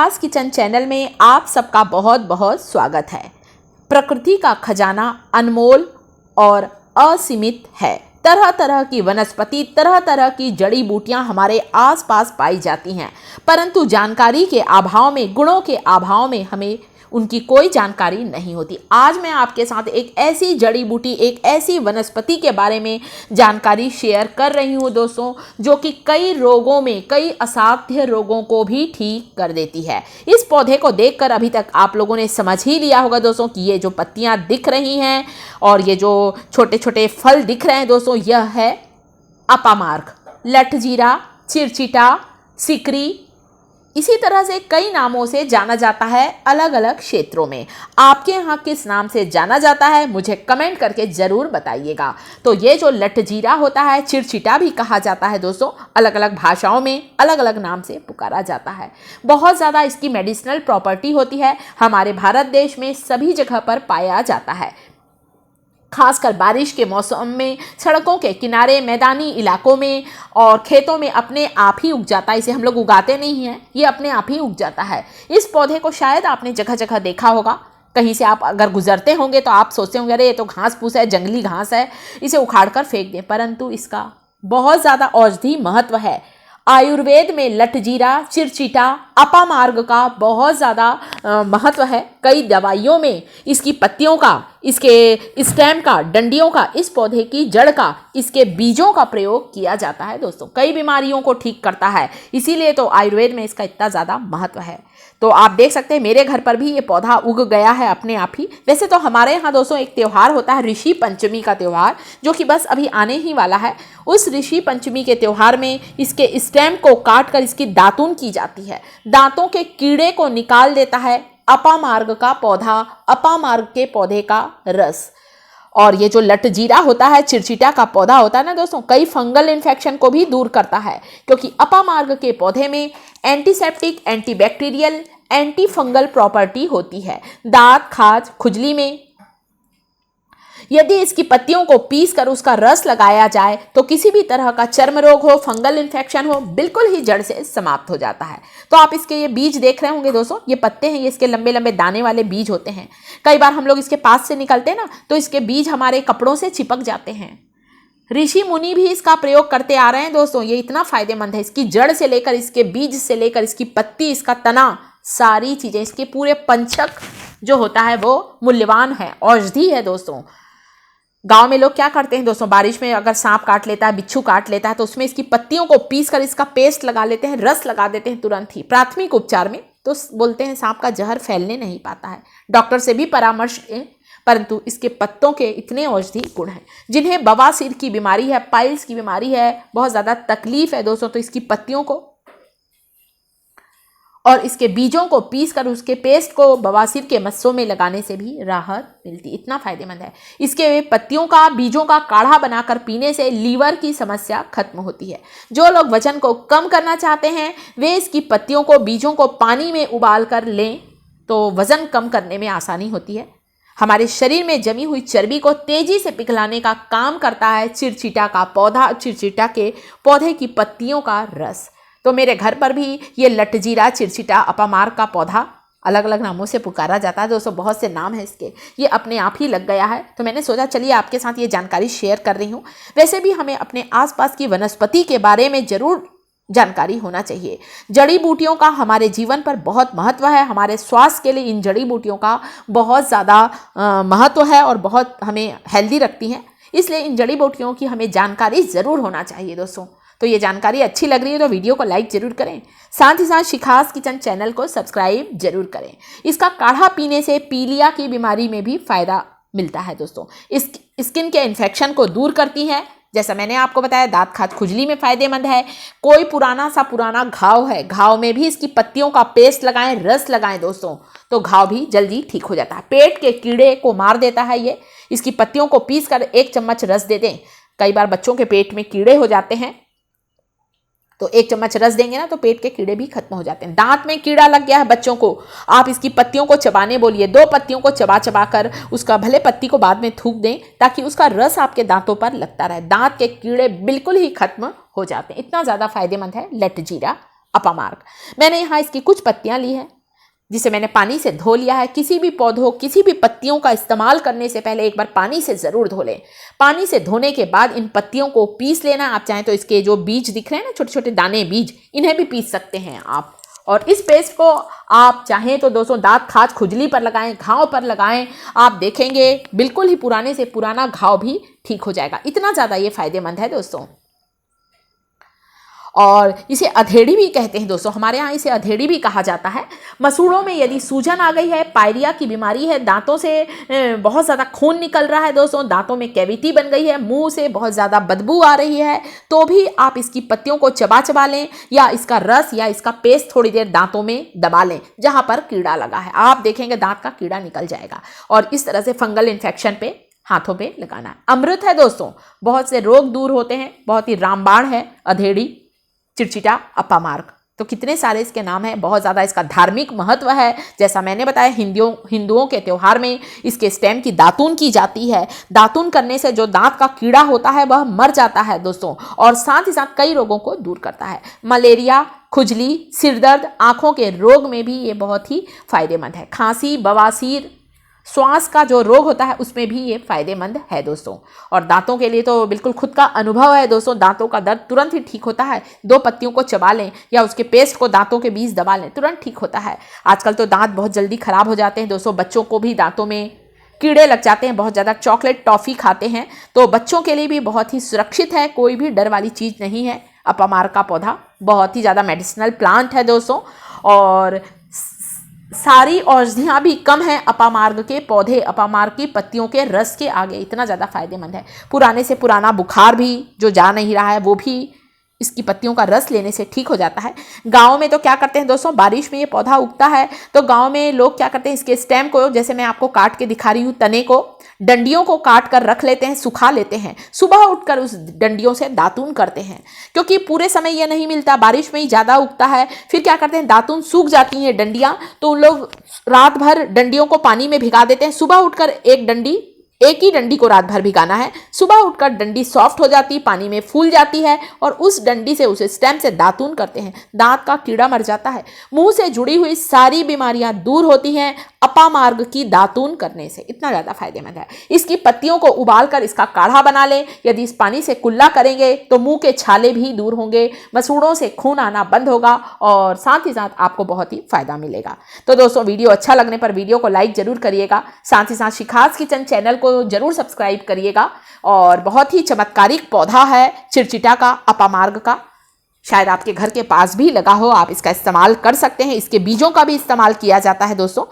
शिखास kitchen channel में आप सबका बहुत बहुत स्वागत है। प्रकृति का खजाना अनमोल और असीमित है। तरह तरह की वनस्पति, तरह तरह की जड़ी बूटियां हमारे आसपास पाई जाती हैं, परंतु जानकारी के अभाव में, गुणों के अभाव में हमें उनकी कोई जानकारी नहीं होती। आज मैं आपके साथ एक ऐसी जड़ी बूटी, एक ऐसी वनस्पति के बारे में जानकारी शेयर कर रही हूँ दोस्तों, जो कि कई रोगों में, कई असाध्य रोगों को भी ठीक कर देती है। इस पौधे को देखकर अभी तक आप लोगों ने समझ ही लिया होगा दोस्तों कि ये जो पत्तियाँ दिख रही हैं और ये जो छोटे छोटे फल दिख रहे हैं दोस्तों, यह है अपामार्ग, लठजीरा, चिरचिटा, सिकरी, इसी तरह से कई नामों से जाना जाता है अलग अलग क्षेत्रों में। आपके यहाँ किस नाम से जाना जाता है मुझे कमेंट करके ज़रूर बताइएगा। तो ये जो लठजीरा होता है, चिरचिटा भी कहा जाता है दोस्तों, अलग अलग भाषाओं में अलग अलग नाम से पुकारा जाता है। बहुत ज़्यादा इसकी मेडिसिनल प्रॉपर्टी होती है। हमारे भारत देश में सभी जगह पर पाया जाता है, खासकर बारिश के मौसम में, सड़कों के किनारे, मैदानी इलाकों में और खेतों में अपने आप ही उग जाता है। इसे हम लोग उगाते नहीं हैं, ये अपने आप ही उग जाता है। इस पौधे को शायद आपने जगह जगह देखा होगा। कहीं से आप अगर गुजरते होंगे तो आप सोचते होंगे अरे ये तो घास फूस है, जंगली घास है, इसे उखाड़ कर फेंक दें, परंतु इसका बहुत ज़्यादा औषधि महत्व है। आयुर्वेद में लठजीरा, चिरचिटा, अपामार्ग का बहुत ज़्यादा महत्व है। कई दवाइयों में इसकी पत्तियों का, इसके स्टेम का, डंडियों का, इस पौधे की जड़ का, इसके बीजों का प्रयोग किया जाता है दोस्तों। कई बीमारियों को ठीक करता है, इसीलिए तो आयुर्वेद में इसका इतना ज़्यादा महत्व है। तो आप देख सकते हैं मेरे घर पर भी ये पौधा उग गया है अपने आप ही। वैसे तो हमारे यहाँ दोस्तों एक त्यौहार होता है, ऋषि पंचमी का त्यौहार, जो कि बस अभी आने ही वाला है। उस ऋषि पंचमी के त्यौहार में इसके स्टेम को काट कर इसकी दातून की जाती है। दांतों के कीड़े को निकाल देता है अपामार्ग का पौधा, अपामार्ग के पौधे का रस। और ये जो लठजीरा होता है, चिरचिटा का पौधा होता है ना दोस्तों, कई फंगल इन्फेक्शन को भी दूर करता है, क्योंकि अपामार्ग के पौधे में antiseptic, antibacterial, anti fungal property होती है। दांत, खाज, खुजली में यदि इसकी पत्तियों को पीस कर उसका रस लगाया जाए तो किसी भी तरह का चर्म रोग हो, फंगल इन्फेक्शन हो, बिल्कुल ही जड़ से समाप्त हो जाता है। तो आप इसके ये बीज देख रहे होंगे दोस्तों, ये पत्ते हैं, ये इसके लंबे लंबे दाने वाले बीज होते हैं। कई बार हम लोग इसके पास से निकलते हैं ना, तो इसके बीज हमारे कपड़ों से चिपक जाते हैं। ऋषि मुनि भी इसका प्रयोग करते आ रहे हैं दोस्तों। ये इतना फायदेमंद है, इसकी जड़ से लेकर, इसके बीज से लेकर, इसकी पत्ती, इसका तना, सारी चीज़ें, इसके पूरे पंचक जो होता है वो मूल्यवान है, औषधि है दोस्तों। गांव में लोग क्या करते हैं दोस्तों, बारिश में अगर सांप काट लेता है, बिच्छू काट लेता है, तो उसमें इसकी पत्तियों को पीस कर इसका पेस्ट लगा लेते हैं, रस लगा देते हैं तुरंत ही प्राथमिक उपचार में। तो बोलते हैं सांप का जहर फैलने नहीं पाता है। डॉक्टर से भी परामर्श लें, परंतु इसके पत्तों के इतने औषधि गुण हैं। जिन्हें बवासीर की बीमारी है, पाइल्स की बीमारी है, बहुत ज़्यादा तकलीफ है दोस्तों, तो इसकी पत्तियों को और इसके बीजों को पीस कर उसके पेस्ट को बवासीर के मस्सों में लगाने से भी राहत मिलती, इतना फायदेमंद है। इसके पत्तियों का, बीजों का काढ़ा बनाकर पीने से लीवर की समस्या खत्म होती है। जो लोग वजन को कम करना चाहते हैं वे इसकी पत्तियों को, बीजों को पानी में उबाल कर लें तो वजन कम करने में आसानी होती है। हमारे शरीर में जमी हुई चर्बी को तेजी से पिघलाने का काम करता है चिरचिटा का पौधा, चिरचिटा के पौधे की पत्तियों का रस। तो मेरे घर पर भी ये लठजीरा, चिरचिटा, अपामार्ग का पौधा अलग अलग नामों से पुकारा जाता है दोस्तों, बहुत से नाम है इसके, ये अपने आप ही लग गया है। तो मैंने सोचा चलिए आपके साथ ये जानकारी शेयर कर रही हूँ। वैसे भी हमें अपने आसपास की वनस्पति के बारे में ज़रूर जानकारी होना चाहिए। जड़ी बूटियों का हमारे जीवन पर बहुत महत्व है। हमारे स्वास्थ्य के लिए इन जड़ी बूटियों का बहुत ज़्यादा महत्व है और बहुत हमें हेल्दी रखती हैं, इसलिए इन जड़ी बूटियों की हमें जानकारी ज़रूर होना चाहिए दोस्तों। तो ये जानकारी अच्छी लग रही है तो वीडियो को लाइक जरूर करें, साथ ही साथ शिखास किचन चैनल को सब्सक्राइब जरूर करें। इसका काढ़ा पीने से पीलिया की बीमारी में भी फायदा मिलता है दोस्तों। इस स्किन के इन्फेक्शन को दूर करती है, जैसा मैंने आपको बताया, दांत, खाज, खुजली में फायदेमंद है। कोई पुराना घाव है, घाव में भी इसकी पत्तियों का पेस्ट लगाएं, रस लगाएं दोस्तों, तो घाव भी जल्दी ठीक हो जाता है। पेट के कीड़े को मार देता है ये। इसकी पत्तियों को पीस कर 1 चम्मच रस दे दें। कई बार बच्चों के पेट में कीड़े हो जाते हैं, तो 1 चम्मच रस देंगे ना तो पेट के कीड़े भी खत्म हो जाते हैं। दांत में कीड़ा लग गया है बच्चों को, आप इसकी पत्तियों को चबाने बोलिए, 2 पत्तियों को चबा चबा कर उसका, भले पत्ती को बाद में थूक दें ताकि उसका रस आपके दांतों पर लगता रहे, दांत के कीड़े बिल्कुल ही खत्म हो जाते हैं। इतना ज़्यादा फायदेमंद है लठजीरा, अपामार्ग। मैंने यहाँ इसकी कुछ पत्तियाँ ली हैं, जिसे मैंने पानी से धो लिया है। किसी भी पौधों, किसी भी पत्तियों का इस्तेमाल करने से पहले एक बार पानी से ज़रूर धो लें। पानी से धोने के बाद इन पत्तियों को पीस लेना। आप चाहें तो इसके जो बीज दिख रहे हैं ना, छोटे छोटे दाने बीज, इन्हें भी पीस सकते हैं आप। और इस पेस्ट को आप चाहें तो दोस्तों दांत खाज खुजली पर लगाएं, घाव पर लगाएं। आप देखेंगे बिल्कुल ही पुराने से पुराना घाव भी ठीक हो जाएगा। इतना ज़्यादा ये फायदेमंद है दोस्तों। और इसे अधेड़ी भी कहते हैं दोस्तों, हमारे यहाँ इसे अधेड़ी भी कहा जाता है। मसूड़ों में यदि सूजन आ गई है, पायरिया की बीमारी है, दांतों से बहुत ज़्यादा खून निकल रहा है दोस्तों, दांतों में कैविटी बन गई है, मुंह से बहुत ज़्यादा बदबू आ रही है, तो भी आप इसकी पत्तियों को चबा लें या इसका रस या इसका पेस्ट थोड़ी देर दांतों में दबा लें जहाँ पर कीड़ा लगा है। आप देखेंगे दांत का कीड़ा निकल जाएगा। और इस तरह से फंगल इन्फेक्शन पे हाथों पे लगाना है। अमृत है दोस्तों, बहुत से रोग दूर होते हैं, बहुत ही रामबाण है अधेड़ी, चिड़चिटा, अपामार्ग, तो कितने सारे इसके नाम हैं। बहुत ज़्यादा इसका धार्मिक महत्व है। जैसा मैंने बताया, हिंदुओं के त्यौहार में इसके स्टेम की दातून की जाती है। दातून करने से जो दांत का कीड़ा होता है वह मर जाता है दोस्तों, और साथ ही साथ कई रोगों को दूर करता है। मलेरिया, खुजली, सिरदर्द, आँखों के रोग में भी ये बहुत ही फायदेमंद है। खांसी, बवासीर, श्वास का जो रोग होता है उसमें भी ये फायदेमंद है दोस्तों। और दांतों के लिए तो बिल्कुल खुद का अनुभव है दोस्तों, दांतों का दर्द तुरंत ही ठीक होता है। 2 पत्तियों को चबा लें या उसके पेस्ट को दांतों के बीच दबा लें, तुरंत ठीक होता है। आजकल तो दांत बहुत जल्दी खराब हो जाते हैं दोस्तों, बच्चों को भी दांतों में कीड़े लग जाते हैं, बहुत ज़्यादा चॉकलेट टॉफ़ी खाते हैं, तो बच्चों के लिए भी बहुत ही सुरक्षित है, कोई भी डर वाली चीज़ नहीं है। अपामार्ग का पौधा बहुत ही ज़्यादा मेडिसिनल प्लांट है दोस्तों, और सारी औषधियाँ भी कम हैं अपामार्ग के पौधे, अपामार्ग की पत्तियों के रस के आगे। इतना ज़्यादा फायदेमंद है। पुराने से पुराना बुखार भी जो जा नहीं रहा है वो भी इसकी पत्तियों का रस लेने से ठीक हो जाता है। गाँव में तो क्या करते हैं दोस्तों, बारिश में ये पौधा उगता है तो गाँव में लोग क्या करते हैं, इसके स्टेम को, जैसे मैं आपको काट के दिखा रही हूँ, तने को, डंडियों को काट कर रख लेते हैं, सुखा लेते हैं, सुबह उठकर उस डंडियों से दातून करते हैं। क्योंकि पूरे समय ये नहीं मिलता, बारिश में ही ज़्यादा उगता है, फिर क्या करते हैं, दातून सूख जाती हैं डंडियाँ, तो उन लोग रात भर डंडियों को पानी में भिगा देते हैं। सुबह उठकर एक ही डंडी को रात भर भिगाना है, सुबह उठकर डंडी सॉफ्ट हो जाती, पानी में फूल जाती है, और उस डंडी से, उस स्टेम से दातून करते हैं। दांत का कीड़ा मर जाता है, मुंह से जुड़ी हुई सारी बीमारियां दूर होती हैं अपामार्ग की दातून करने से। इतना ज़्यादा फायदेमंद है। इसकी पत्तियों को उबालकर इसका काढ़ा बना लें। यदि इस पानी से कुल्ला करेंगे तो मुंह के छाले भी दूर होंगे, मसूड़ों से खून आना बंद होगा, और साथ ही साथ आपको बहुत ही फायदा मिलेगा। तो दोस्तों, वीडियो अच्छा लगने पर वीडियो को लाइक जरूर करिएगा, साथ ही साथ शिखास किचन चैनल को जरूर सब्सक्राइब करिएगा। और बहुत ही चमत्कारिक पौधा है चिड़चिटा का, अपामार्ग का, शायद आपके घर के पास भी लगा हो, आप इसका इस्तेमाल कर सकते हैं। इसके बीजों का भी इस्तेमाल किया जाता है दोस्तों,